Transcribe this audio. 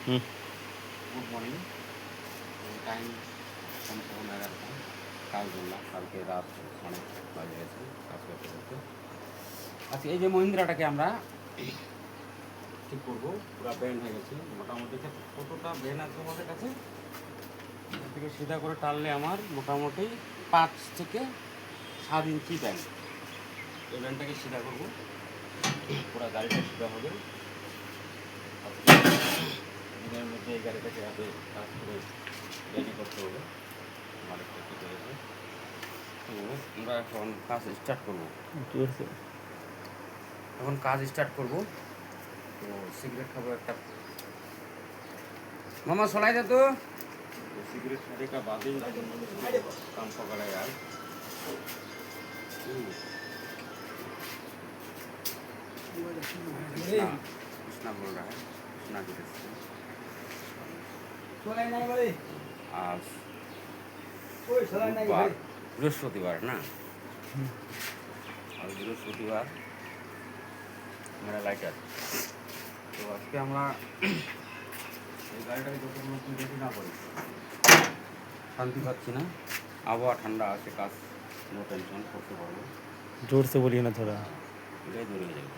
Good morning. Time সম্পূর্ণ 11টা। কাজ করলাম, কালকে রাত অনেক বাজে গেছে কাজ করতে করতে। আচ্ছা, এই যে মহিন্দ্রাটাকে আমরা ঠিক করবো, পুরো ব্যান্ড হয়ে গেছে মোটামুটি। কতটা ব্যান্ড আছে আমাদের কাছে? এখান থেকে সিধা করে টানলে আমার মোটামুটি 5 থেকে 7 ইঞ্চি ব্যান্ড। এই ব্যান্ডটাকে সিধা করবো, পুরো গাড়িটা সিধা হবে। দিনের মধ্যে এই গাড়িটাকে আগে কাজ করে রেডি করতে হবে। আমার একটা ঠিক হয়েছে, তো আমরা এখন কাজ স্টার্ট করবো। এখন কাজ স্টার্ট করবো। তো সিগারেট খাবো একটা। মামা চলাই যা তো সিগারেট খাবে का बाद ही काम पकड़ा यार। कृष्णा बोल रहा है, कृष्णा की आज बृहस्पतिवार ना, आज बृहस्पतिवार मेरा लाइटर। तो आज के আমরা এই গাড়িটাকে যত নতুন রেডি না করি শান্তি পাচ্ছি না। আবহাওয়া ঠান্ডা আছে, কাজ নো টেনশন করতে পারবো। जोर से बोलिए ना थोड़ा। এটাই ধরে যাবে।